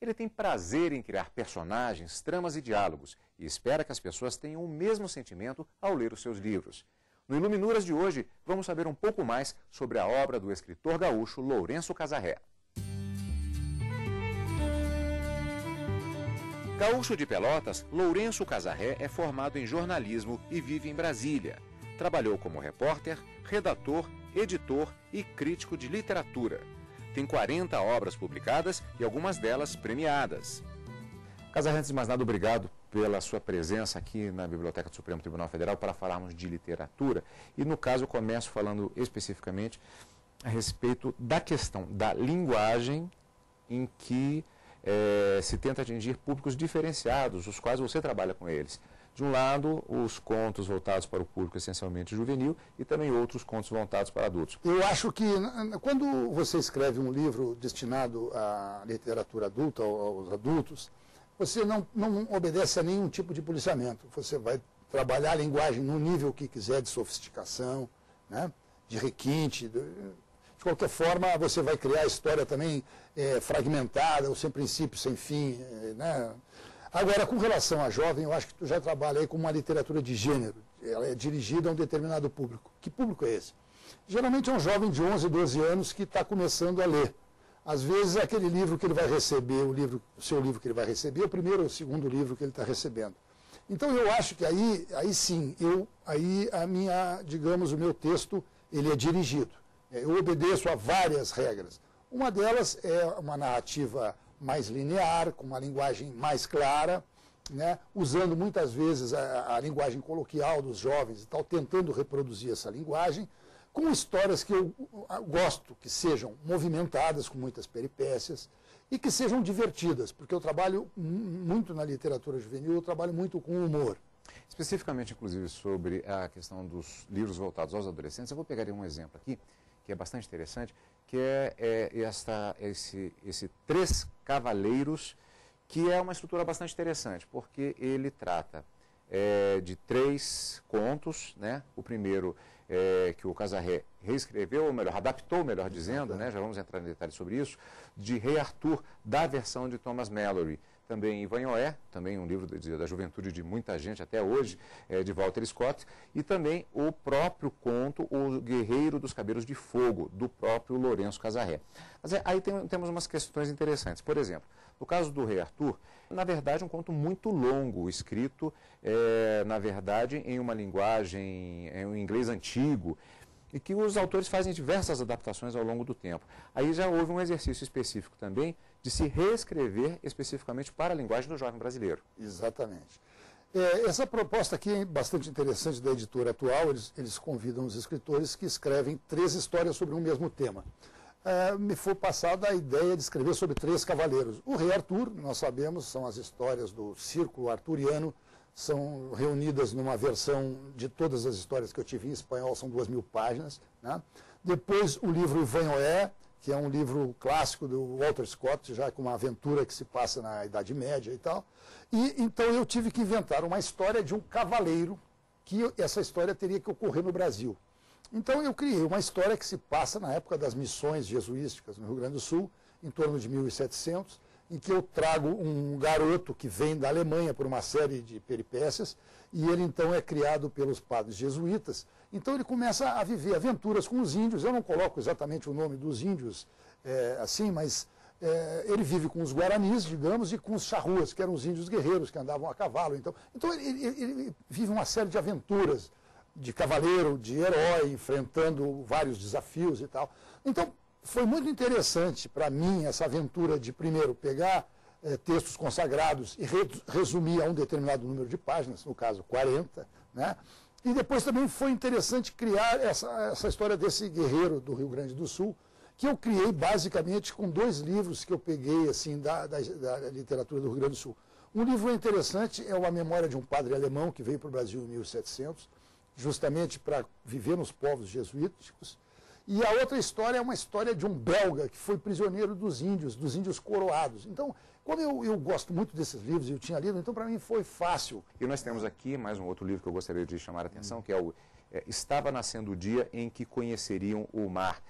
Ele tem prazer em criar personagens, tramas e diálogos e espera que as pessoas tenham o mesmo sentimento ao ler os seus livros. No Iluminuras de hoje, vamos saber um pouco mais sobre a obra do escritor gaúcho Lourenço Casarré. Gaúcho de Pelotas, Lourenço Casarré é formado em jornalismo e vive em Brasília. Trabalhou como repórter, redator, editor e crítico de literatura. Tem 40 obras publicadas e algumas delas premiadas. Casarré, antes de mais nada, obrigado pela sua presença aqui na Biblioteca do Supremo Tribunal Federal para falarmos de literatura. E, no caso, eu começo falando especificamente a respeito da questão da linguagem em que se tenta atingir públicos diferenciados, os quais você trabalha com eles. De um lado, os contos voltados para o público essencialmente juvenil e também outros contos voltados para adultos. Eu acho que quando você escreve um livro destinado à literatura adulta, aos adultos, você não obedece a nenhum tipo de policiamento. Você vai trabalhar a linguagem no nível que quiser de sofisticação, né, de requinte. De qualquer forma, você vai criar a história também fragmentada, ou sem princípio, sem fim, né? Agora, com relação à jovem, eu acho que tu já trabalha aí com uma literatura de gênero. Ela é dirigida a um determinado público. Que público é esse? Geralmente é um jovem de 11, 12 anos que está começando a ler. Às vezes é aquele livro que ele vai receber, o seu livro que ele vai receber, o primeiro ou o segundo livro que ele está recebendo. Então eu acho que aí sim, digamos, o meu texto, ele é dirigido. Eu obedeço a várias regras. Uma delas é uma narrativa mais linear, com uma linguagem mais clara, né, usando muitas vezes a linguagem coloquial dos jovens e tal, tentando reproduzir essa linguagem, com histórias que eu gosto que sejam movimentadas, com muitas peripécias, e que sejam divertidas, porque eu trabalho muito na literatura juvenil, eu trabalho muito com humor. Especificamente, inclusive, sobre a questão dos livros voltados aos adolescentes, eu vou pegar um exemplo aqui, que é bastante interessante, que é esse Três Cavaleiros, que é uma estrutura bastante interessante, porque ele trata de 3 contos, né? O primeiro que o Casarré reescreveu, ou melhor, adaptou, melhor dizendo, né? Já vamos entrar em detalhes sobre isso, de Rei Arthur, da versão de Thomas Malory. Também Ivanhoé, também um livro da juventude de muita gente até hoje, de Walter Scott, e também o próprio conto O Guerreiro dos Cabelos de Fogo, do próprio Lourenço Casarré. Mas aí temos umas questões interessantes. Por exemplo, no caso do Rei Arthur, na verdade um conto muito longo, escrito, na verdade, em uma linguagem, em um inglês antigo, e que os autores fazem diversas adaptações ao longo do tempo. Aí já houve um exercício específico também de se reescrever especificamente para a linguagem do jovem brasileiro. Exatamente. Essa proposta aqui é bastante interessante da editora atual, eles convidam os escritores que escrevem 3 histórias sobre um mesmo tema. Me foi passada a ideia de escrever sobre 3 cavaleiros. O Rei Arthur, nós sabemos, são as histórias do círculo arturiano, são reunidas numa versão de todas as histórias que eu tive em espanhol, são 2.000 páginas. Né? Depois o livro Ivanhoé, que é um livro clássico do Walter Scott, já com uma aventura que se passa na Idade Média e tal. E então eu tive que inventar uma história de um cavaleiro, que essa história teria que ocorrer no Brasil. Então eu criei uma história que se passa na época das missões jesuísticas no Rio Grande do Sul, em torno de 1700, em que eu trago um garoto que vem da Alemanha por uma série de peripécias, e ele então é criado pelos padres jesuítas. Então ele começa a viver aventuras com os índios. Eu não coloco exatamente o nome dos índios assim, mas ele vive com os guaranis, digamos, e com os charruas, que eram os índios guerreiros que andavam a cavalo. Então ele vive uma série de aventuras de cavaleiro, de herói, enfrentando vários desafios e tal. Então, foi muito interessante para mim essa aventura de, primeiro, pegar textos consagrados e resumir a um determinado número de páginas, no caso 40, né? E depois também foi interessante criar essa história desse guerreiro do Rio Grande do Sul, que eu criei basicamente com 2 livros que eu peguei assim, da literatura do Rio Grande do Sul. Um livro interessante é uma memória de um padre alemão que veio para o Brasil em 1700, justamente para viver nos povos jesuíticos. E a outra história é uma história de um belga que foi prisioneiro dos índios coroados. Então, como eu gosto muito desses livros e eu tinha lido, então para mim foi fácil. E nós temos aqui mais um outro livro que eu gostaria de chamar a atenção, que é o Estava Nascendo o Dia em que Conheceriam o Mar.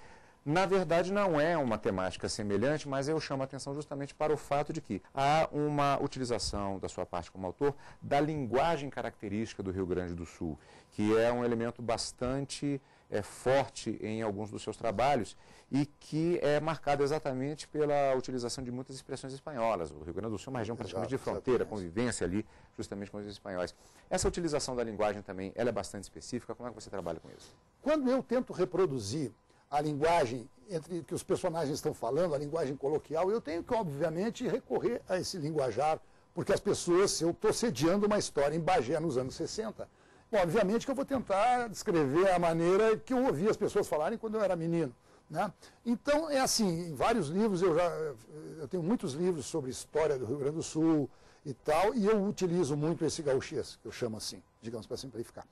Na verdade, não é uma temática semelhante, mas eu chamo a atenção justamente para o fato de que há uma utilização da sua parte como autor da linguagem característica do Rio Grande do Sul, que é um elemento bastante forte em alguns dos seus trabalhos e que é marcado exatamente pela utilização de muitas expressões espanholas. O Rio Grande do Sul é uma região praticamente de fronteira, convivência ali justamente com os espanhóis. Essa utilização da linguagem também, ela é bastante específica. Como é que você trabalha com isso? Quando eu tento reproduzir a linguagem entre que os personagens estão falando, a linguagem coloquial, eu tenho que, obviamente, recorrer a esse linguajar, porque as pessoas, se eu estou sediando uma história em Bagé nos anos 60, bom, obviamente que eu vou tentar descrever a maneira que eu ouvi as pessoas falarem quando eu era menino, né? Então, é assim, em vários livros, eu tenho muitos livros sobre história do Rio Grande do Sul e tal, e eu utilizo muito esse gauchês, que eu chamo assim, digamos, para simplificar.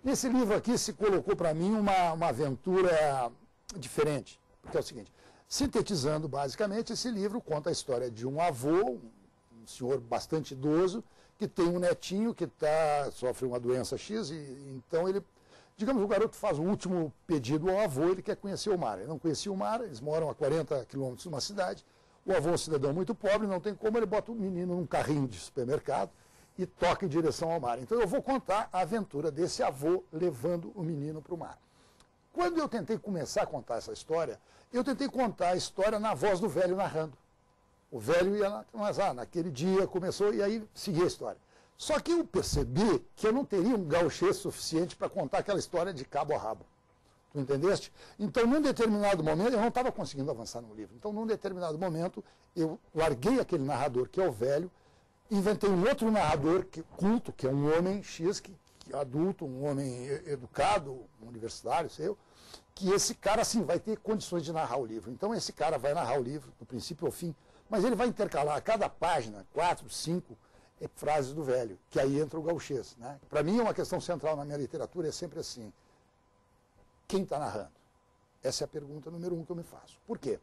Nesse livro aqui se colocou para mim uma aventura diferente, porque é o seguinte, sintetizando basicamente, esse livro conta a história de um avô, um senhor bastante idoso, que tem um netinho que sofre uma doença X, e então ele, digamos, o garoto faz o último pedido ao avô, ele quer conhecer o mar. Ele não conhecia o mar, eles moram a 40 quilômetros de uma cidade, o avô é um cidadão muito pobre, não tem como, ele bota o menino num carrinho de supermercado e toca em direção ao mar. Então eu vou contar a aventura desse avô levando o menino para o mar. Quando eu tentei começar a contar essa história, eu tentei contar a história na voz do velho narrando. O velho ia, mas naquele dia começou e aí seguia a história. Só que eu percebi que eu não teria um gauchês suficiente para contar aquela história de cabo a rabo. Tu entendeste? Então, num determinado momento, eu não estava conseguindo avançar no livro. Então, num determinado momento, eu larguei aquele narrador, que é o velho, inventei um outro narrador culto, que é um homem X, que adulto, um homem educado, um universitário, sei eu, que esse cara, assim, vai ter condições de narrar o livro. Então, esse cara vai narrar o livro, do princípio ao fim, mas ele vai intercalar a cada página, 4, 5 frases do velho, que aí entra o gauchês, né? Para mim, é uma questão central na minha literatura, é sempre assim, quem está narrando? Essa é a pergunta número 1 que eu me faço. Por quê?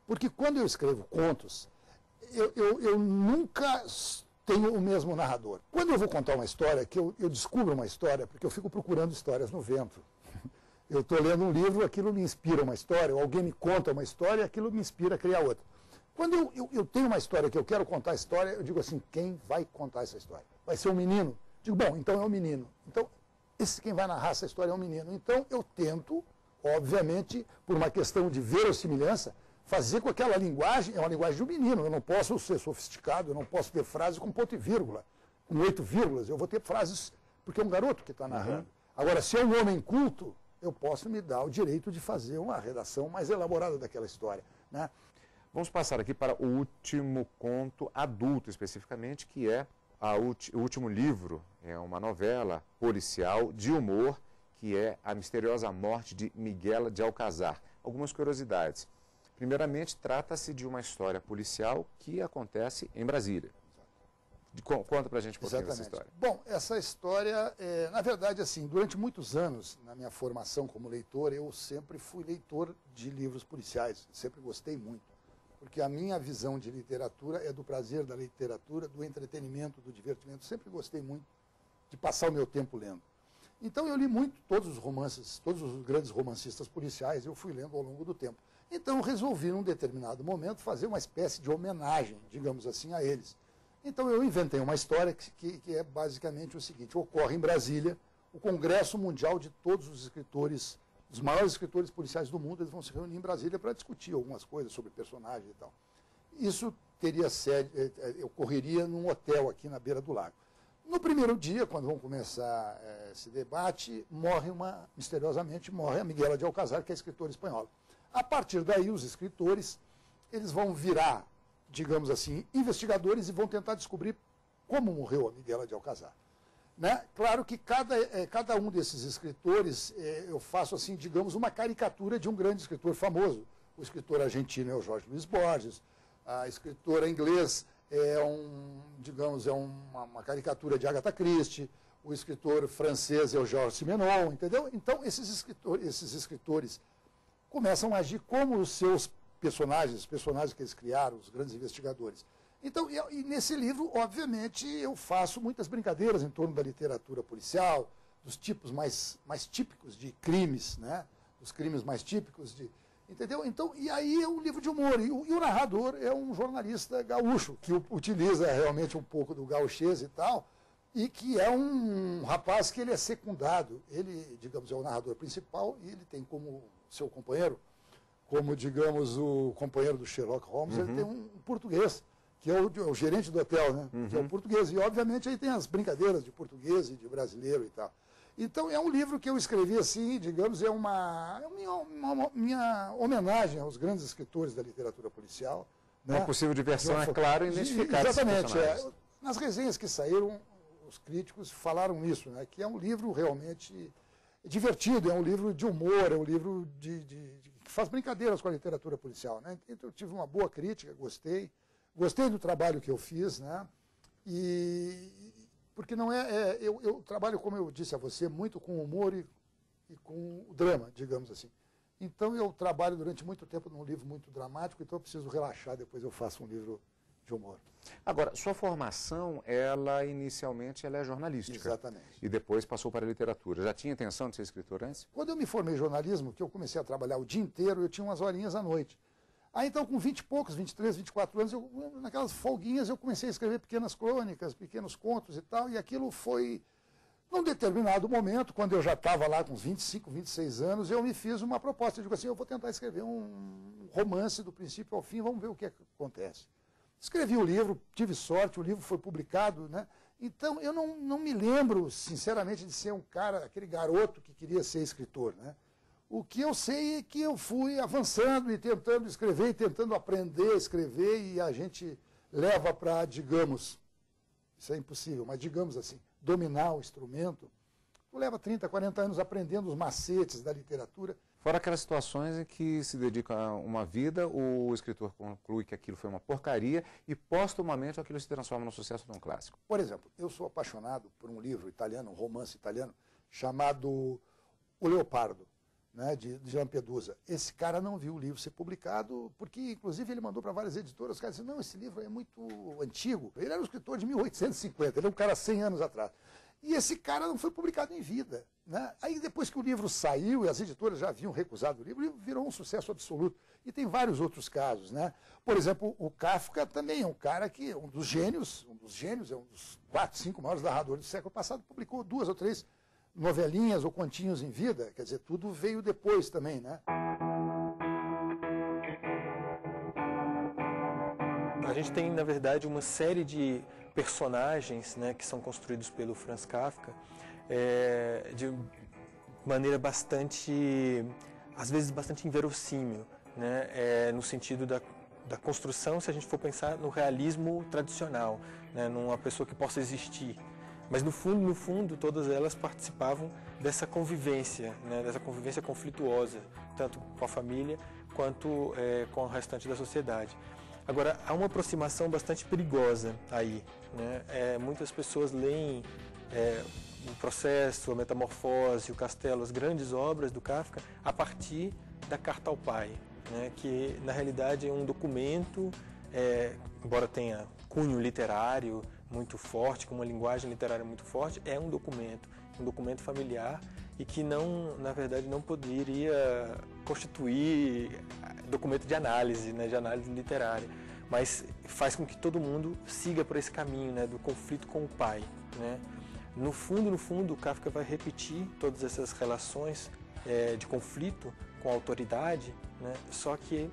Porque quando eu escrevo contos, eu nunca tenho o mesmo narrador. Quando eu vou contar uma história, que eu descubro uma história, porque eu fico procurando histórias no vento. Eu estou lendo um livro, aquilo me inspira uma história, ou alguém me conta uma história, aquilo me inspira a criar outra. Quando eu tenho uma história que eu quero contar a história, eu digo assim, quem vai contar essa história? Vai ser um menino? Digo, bom, então é um menino. Então, quem vai narrar essa história é um menino. Então, eu tento, obviamente, por uma questão de verossimilhança, fazer com aquela linguagem, é uma linguagem de um menino. Eu não posso ser sofisticado, eu não posso ter frases com ponto e vírgula, com 8 vírgulas. Eu vou ter frases, porque é um garoto que está narrando. Agora, se é um homem culto, eu posso me dar o direito de fazer uma redação mais elaborada daquela história, né? Vamos passar aqui para o último conto adulto, especificamente, que é o último livro, é uma novela policial de humor, que é A Misteriosa Morte de Miguel de Alcazar. Algumas curiosidades. Primeiramente, trata-se de uma história policial que acontece em Brasília. Conta para a gente um pouquinho dessa história. Bom, essa história, na verdade, assim, durante muitos anos, na minha formação como leitor, eu sempre fui leitor de livros policiais, sempre gostei muito. Porque a minha visão de literatura é do prazer da literatura, do entretenimento, do divertimento. Sempre gostei muito de passar o meu tempo lendo. Então eu li muito todos os romances, todos os grandes romancistas policiais, eu fui lendo ao longo do tempo. Então eu resolvi, num determinado momento, fazer uma espécie de homenagem, digamos assim, a eles. Então eu inventei uma história que é basicamente o seguinte, ocorre em Brasília, o Congresso Mundial de todos os escritores, os maiores escritores policiais do mundo, eles vão se reunir em Brasília para discutir algumas coisas sobre personagens e tal. Isso teria ocorreria num hotel aqui na beira do lago. No primeiro dia, quando vão começar esse debate, misteriosamente morre a Miguel de Alcazar, que é escritora espanhola. A partir daí, os escritores, eles vão virar, digamos assim, investigadores e vão tentar descobrir como morreu a Miguel de Alcazar. Né? Claro que cada um desses escritores, eu faço assim, digamos, uma caricatura de um grande escritor famoso. O escritor argentino é o Jorge Luis Borges, a escritora inglesa digamos, uma caricatura de Agatha Christie, o escritor francês é o Georges Simenon, entendeu? Então, esses escritores começam a agir como os seus personagens, os personagens que eles criaram, os grandes investigadores. Então, e nesse livro, obviamente, eu faço muitas brincadeiras em torno da literatura policial, dos tipos mais típicos de crimes, né? Os crimes mais típicos de... Entendeu? Então, e aí é um livro de humor. E o narrador é um jornalista gaúcho, que utiliza realmente um pouco do gauchês e tal, e que é um rapaz que ele é secundado. Ele, digamos, é o narrador principal e ele tem como seu companheiro, como, digamos, o companheiro do Sherlock Holmes, ele tem um português, que é o gerente do hotel, né? Que é o português. E, obviamente, aí tem as brincadeiras de português e de brasileiro e tal. Então, é um livro que eu escrevi assim, digamos, é uma minha homenagem aos grandes escritores da literatura policial. Né? Uma possível diversão, é claro, identificar exatamente. Nas resenhas que saíram, os críticos falaram isso, né? Que é um livro realmente divertido, é um livro de humor, é um livro que faz brincadeiras com a literatura policial. Né? Então, eu tive uma boa crítica, gostei do trabalho que eu fiz, né? Porque não eu trabalho, como eu disse a você, muito com humor e com o drama, digamos assim. Então eu trabalho durante muito tempo num livro muito dramático, então eu preciso relaxar, depois eu faço um livro de humor. Agora, sua formação, inicialmente ela é jornalística. Exatamente. E depois passou para a literatura. Já tinha intenção de ser escritor antes? Quando eu me formei em jornalismo, que eu comecei a trabalhar o dia inteiro, eu tinha umas horinhas à noite. Aí então, com 20 e poucos, 23, 24 anos, naquelas folguinhas, eu comecei a escrever pequenas crônicas, pequenos contos e tal, e aquilo foi, num determinado momento, quando eu já estava lá com 25, 26 anos, eu me fiz uma proposta, eu digo assim, eu vou tentar escrever um romance do princípio ao fim, vamos ver o que acontece. Escrevi o livro, tive sorte, o livro foi publicado, né? Então, eu não me lembro, sinceramente, de ser um cara, aquele garoto que queria ser escritor, né? O que eu sei é que eu fui avançando e tentando escrever, e tentando aprender a escrever, e a gente leva para, digamos, isso é impossível, mas digamos assim, dominar o instrumento. Tu leva 30, 40 anos aprendendo os macetes da literatura. Fora aquelas situações em que se dedica a uma vida, o escritor conclui que aquilo foi uma porcaria e, postumamente, aquilo se transforma num sucesso de um clássico. Por exemplo, eu sou apaixonado por um livro italiano, um romance italiano, chamado O Leopardo, né, de Lampedusa. Esse cara não viu o livro ser publicado, porque, inclusive, ele mandou para várias editoras. Os caras disseram, não, esse livro é muito antigo. Ele era um escritor de 1850, ele é um cara 100 anos atrás. E esse cara não foi publicado em vida. Né? Aí, depois que o livro saiu, e as editoras já haviam recusado o livro virou um sucesso absoluto. E tem vários outros casos. Né? Por exemplo, o Kafka também é um cara que, um dos gênios, é um dos 4, 5 maiores narradores do século passado, publicou 2 ou 3 novelinhas ou continhos em vida, quer dizer, tudo veio depois também, né? A gente tem, na verdade, uma série de personagens, né, que são construídos pelo Franz Kafka de maneira bastante, às vezes, bastante inverossímil, né, no sentido da construção, se a gente for pensar no realismo tradicional, né, numa pessoa que possa existir. Mas, no fundo, todas elas participavam dessa convivência, né, dessa convivência conflituosa, tanto com a família quanto com o restante da sociedade. Agora, há uma aproximação bastante perigosa aí. Né? Muitas pessoas leem o Processo, a Metamorfose, o Castelo, as grandes obras do Kafka, a partir da Carta ao Pai, né? Que, na realidade, é um documento, embora tenha cunho literário muito forte, com uma linguagem literária muito forte, é um documento familiar e que não, na verdade, não poderia constituir documento de análise, né, de análise literária, mas faz com que todo mundo siga por esse caminho, né, do conflito com o pai, né. No fundo, o Kafka vai repetir todas essas relações de conflito com a autoridade, né, só que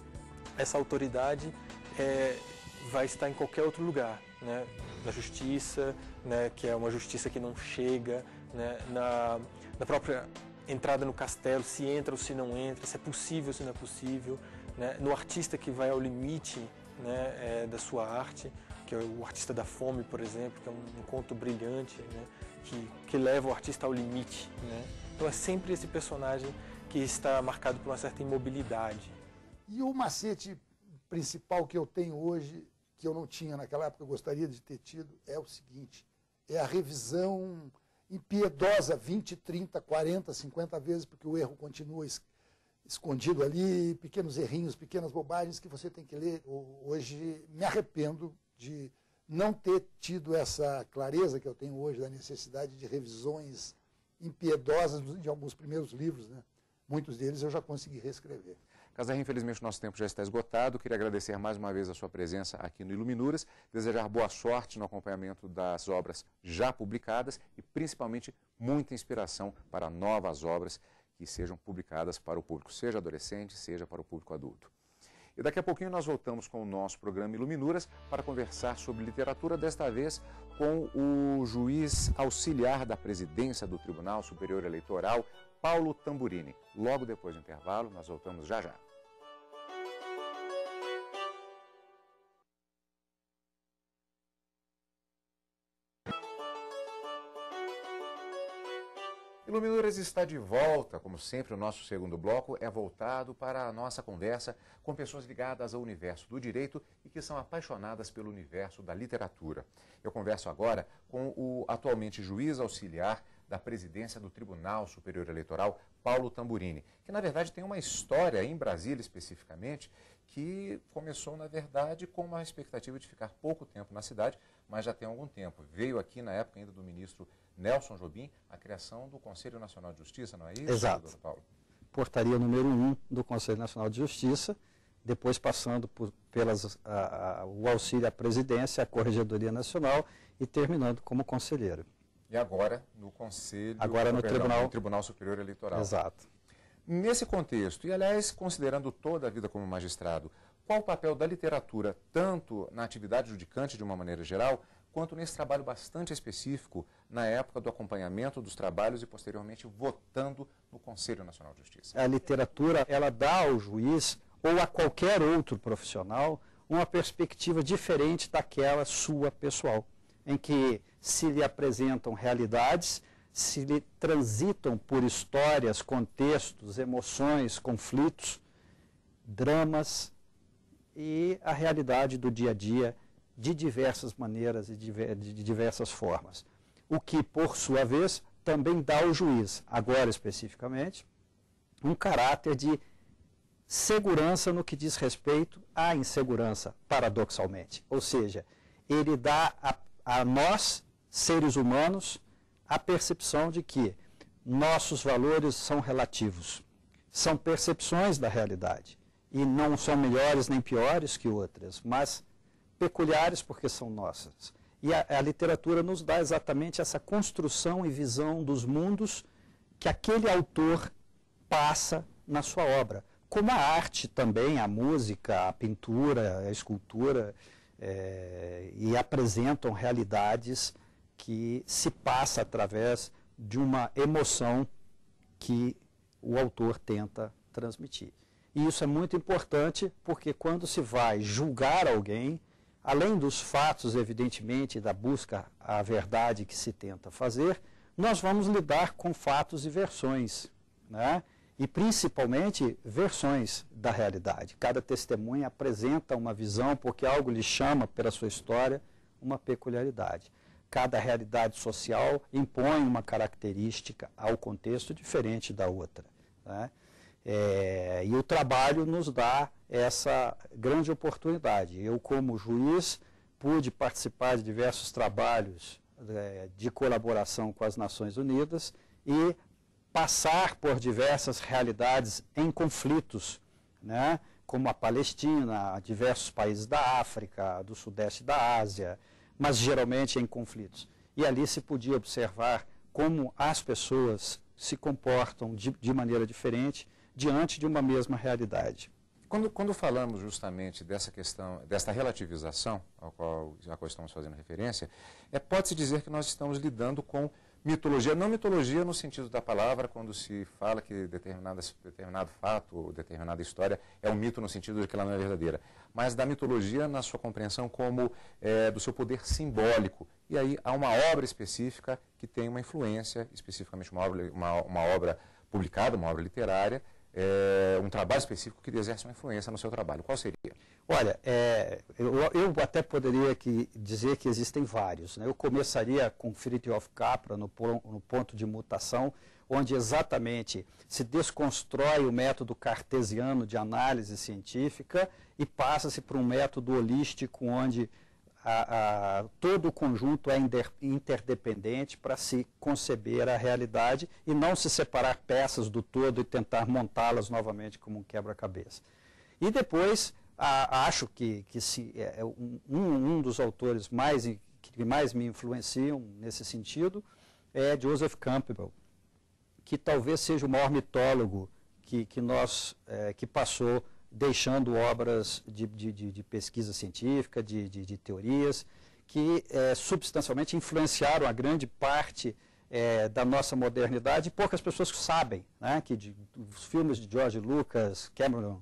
essa autoridade vai estar em qualquer outro lugar, né, na justiça, né, que é uma justiça que não chega, né, na própria entrada no castelo, se entra ou se não entra, se é possível ou se não é possível, né, no artista que vai ao limite, né, da sua arte, que é o Artista da Fome, por exemplo, que é um conto brilhante, né, que leva o artista ao limite. Né. Então é sempre esse personagem que está marcado por uma certa imobilidade. E o macete principal que eu tenho hoje, que eu não tinha naquela época, eu gostaria de ter tido, é o seguinte, é a revisão impiedosa 20, 30, 40, 50 vezes, porque o erro continua escondido ali, pequenos errinhos, pequenas bobagens que você tem que ler. Hoje me arrependo de não ter tido essa clareza que eu tenho hoje da necessidade de revisões impiedosas de alguns primeiros livros, né? Muitos deles eu já consegui reescrever. Casarri, infelizmente o nosso tempo já está esgotado. Queria agradecer mais uma vez a sua presença aqui no Iluminuras, desejar boa sorte no acompanhamento das obras já publicadas e principalmente muita inspiração para novas obras que sejam publicadas para o público, seja adolescente, seja para o público adulto. E daqui a pouquinho nós voltamos com o nosso programa Iluminuras para conversar sobre literatura, desta vez com o juiz auxiliar da presidência do Tribunal Superior Eleitoral, Paulo Tamburini. Logo depois do intervalo, nós voltamos já já. Iluminuras está de volta, como sempre, o nosso segundo bloco é voltado para a nossa conversa com pessoas ligadas ao universo do direito e que são apaixonadas pelo universo da literatura. Eu converso agora com o atualmente juiz auxiliar da presidência do Tribunal Superior Eleitoral, Paulo Tamburini, que na verdade tem uma história em Brasília especificamente, que começou na verdade com uma expectativa de ficar pouco tempo na cidade, mas já tem algum tempo. Veio aqui na época ainda do ministro Nelson Jobim a criação do Conselho Nacional de Justiça, não é isso, Exato. doutor Paulo? Portaria número 1 do Conselho Nacional de Justiça, depois passando o auxílio à presidência, à Corregedoria Nacional e terminando como conselheiro. E agora no Conselho... Agora no Tribunal Superior Eleitoral. Exato. Nesse contexto, e aliás, considerando toda a vida como magistrado, qual o papel da literatura, tanto na atividade judicante de uma maneira geral, quanto nesse trabalho bastante específico na época do acompanhamento dos trabalhos e posteriormente votando no Conselho Nacional de Justiça? A literatura, ela dá ao juiz ou a qualquer outro profissional uma perspectiva diferente daquela sua pessoal, em que se lhe apresentam realidades, se lhe transitam por histórias, contextos, emoções, conflitos, dramas e a realidade do dia a dia de diversas maneiras e de diversas formas. O que, por sua vez, também dá ao juiz, agora especificamente, um caráter de segurança no que diz respeito à insegurança, paradoxalmente. Ou seja, ele dá a nós, seres humanos, a percepção de que nossos valores são relativos, são percepções da realidade, e não são melhores nem piores que outras, mas peculiares porque são nossas. E a literatura nos dá exatamente essa construção e visão dos mundos que aquele autor passa na sua obra. Como a arte também, a música, a pintura, a escultura, e apresentam realidades que se passa através de uma emoção que o autor tenta transmitir. E isso é muito importante porque quando se vai julgar alguém, além dos fatos, evidentemente, da busca à verdade que se tenta fazer, nós vamos lidar com fatos e versões, né? E principalmente versões da realidade. Cada testemunha apresenta uma visão porque algo lhe chama pela sua história uma peculiaridade. Cada realidade social impõe uma característica ao contexto diferente da outra, né? E o trabalho nos dá essa grande oportunidade. Eu, como juiz, pude participar de diversos trabalhos de colaboração com as Nações Unidas e passar por diversas realidades em conflitos, né? Como a Palestina, diversos países da África, do Sudeste da Ásia, mas geralmente em conflitos. E ali se podia observar como as pessoas se comportam de maneira diferente diante de uma mesma realidade. Quando falamos justamente dessa questão, dessa relativização a qual estamos fazendo referência, pode-se dizer que nós estamos lidando com mitologia, não mitologia no sentido da palavra, quando se fala que determinado fato ou determinada história é um mito no sentido de que ela não é verdadeira, mas da mitologia na sua compreensão como do seu poder simbólico. E aí há uma obra específica que tem uma influência, especificamente uma obra publicada, uma obra literária, um trabalho específico que exerce uma influência no seu trabalho. Qual seria? Olha, eu até poderia dizer que existem vários, né? Eu começaria com Fritjof Capra no ponto de mutação, onde exatamente se desconstrói o método cartesiano de análise científica e passa-se para um método holístico onde todo o conjunto é interdependente para se conceber a realidade e não se separar peças do todo e tentar montá-las novamente como um quebra-cabeça. E depois, acho que um dos autores que mais me influenciam nesse sentido é Joseph Campbell, que talvez seja o maior mitólogo que passou deixando obras de pesquisa científica, de teorias, que substancialmente influenciaram a grande parte da nossa modernidade, e poucas pessoas sabem, né, que os filmes de George Lucas, Cameron,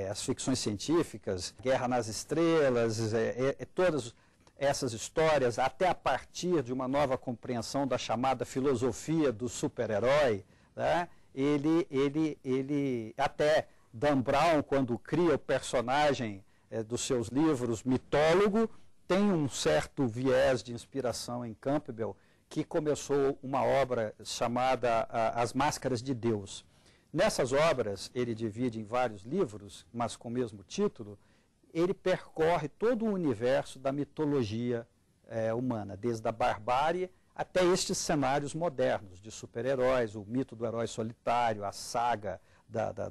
as ficções científicas, Guerra nas Estrelas, todas essas histórias, até a partir de uma nova compreensão da chamada filosofia do super-herói, né, ele até Dan Brown, quando cria o personagem dos seus livros, mitólogo, tem um certo viés de inspiração em Campbell, que começou uma obra chamada As Máscaras de Deus. Nessas obras, ele divide em vários livros, mas com o mesmo título, ele percorre todo o universo da mitologia humana, desde a barbárie até estes cenários modernos de super-heróis, o mito do herói solitário, a saga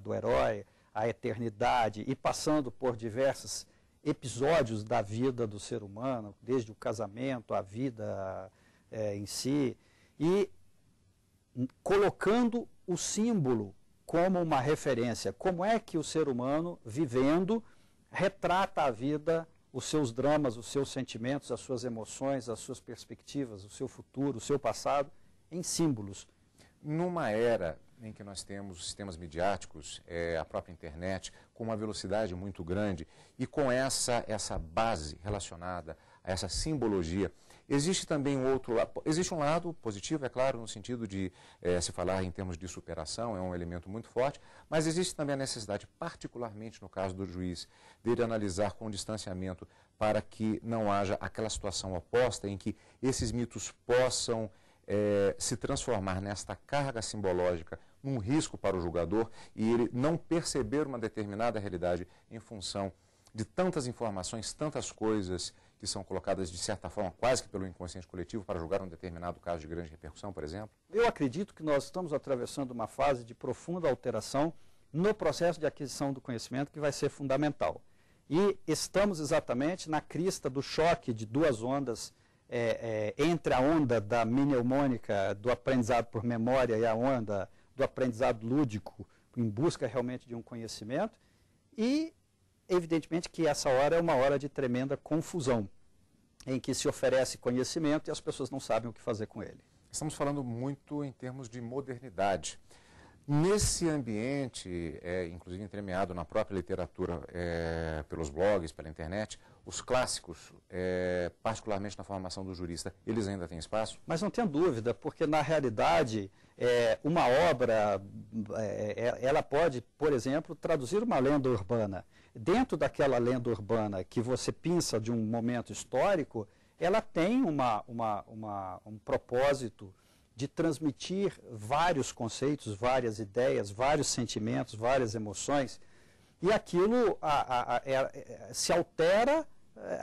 do herói, a eternidade, e passando por diversos episódios da vida do ser humano, desde o casamento, a vida em si, e colocando o símbolo como uma referência. Como é que o ser humano, vivendo, retrata a vida, os seus dramas, os seus sentimentos, as suas emoções, as suas perspectivas, o seu futuro, o seu passado, em símbolos. Numa era em que nós temos sistemas midiáticos, a própria internet, com uma velocidade muito grande, e com essa base relacionada a essa simbologia, existe também existe um lado positivo, é claro, no sentido de se falar em termos de superação, é um elemento muito forte, mas existe também a necessidade, particularmente no caso do juiz, dele analisar com distanciamento para que não haja aquela situação oposta em que esses mitos possam se transformar nesta carga simbológica num risco para o julgador e ele não perceber uma determinada realidade em função de tantas informações, tantas coisas que são colocadas de certa forma quase que pelo inconsciente coletivo para julgar um determinado caso de grande repercussão, por exemplo? Eu acredito que nós estamos atravessando uma fase de profunda alteração no processo de aquisição do conhecimento que vai ser fundamental. E estamos exatamente na crista do choque de duas ondas entre a onda da mnemônica, do aprendizado por memória, e a onda do aprendizado lúdico, em busca realmente de um conhecimento, e evidentemente que essa hora é uma hora de tremenda confusão, em que se oferece conhecimento e as pessoas não sabem o que fazer com ele. Estamos falando muito em termos de modernidade. Nesse ambiente, inclusive entremeado na própria literatura, pelos blogs, pela internet, os clássicos, particularmente na formação do jurista, eles ainda têm espaço? Mas não tenho dúvida, porque na realidade uma obra, ela pode, por exemplo, traduzir uma lenda urbana. Dentro daquela lenda urbana que você pensa de um momento histórico, ela tem um propósito de transmitir vários conceitos, várias ideias, vários sentimentos, várias emoções, e aquilo se altera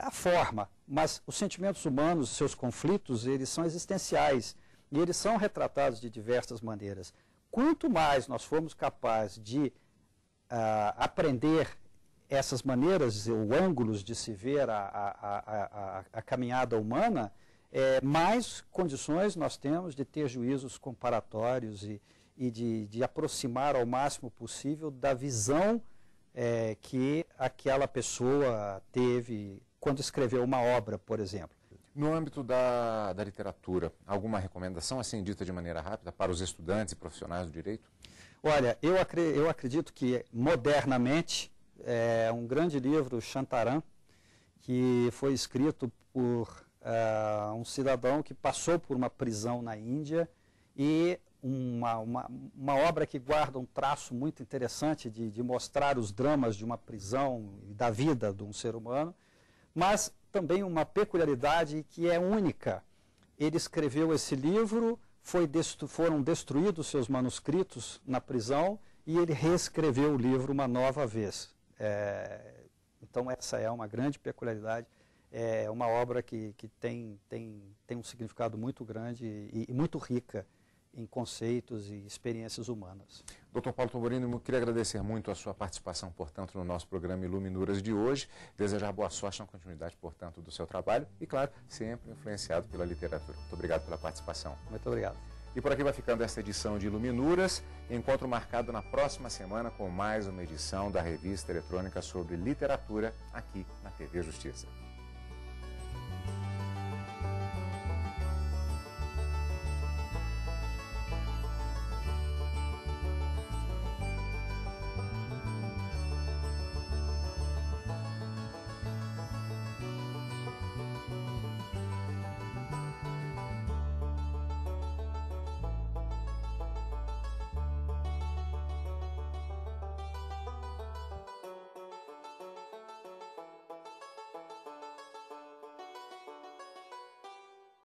a forma, mas os sentimentos humanos, seus conflitos, eles são existenciais, e eles são retratados de diversas maneiras. Quanto mais nós formos capazes de aprender essas maneiras ou ângulos de se ver a caminhada humana, mais condições nós temos de ter juízos comparatórios e de aproximar ao máximo possível da visão que aquela pessoa teve quando escreveu uma obra, por exemplo. No âmbito da literatura, alguma recomendação, assim dita de maneira rápida, para os estudantes e profissionais do direito? Olha, eu acredito que modernamente um grande livro, Shantaram, que foi escrito por um cidadão que passou por uma prisão na Índia, e uma obra que guarda um traço muito interessante de mostrar os dramas de uma prisão e da vida de um ser humano, mas também uma peculiaridade que é única. Ele escreveu esse livro, foram destruídos seus manuscritos na prisão e ele reescreveu o livro uma nova vez. Então essa é uma grande peculiaridade é uma obra que tem um significado muito grande e muito rica em conceitos e experiências humanas. Dr. Paulo Tamburini, eu queria agradecer muito a sua participação, portanto, no nosso programa Iluminuras de hoje, desejar boa sorte na continuidade, portanto, do seu trabalho e, claro, sempre influenciado pela literatura. Muito obrigado pela participação. Muito obrigado. E por aqui vai ficando esta edição de Iluminuras, encontro marcado na próxima semana com mais uma edição da revista eletrônica sobre literatura aqui na TV Justiça.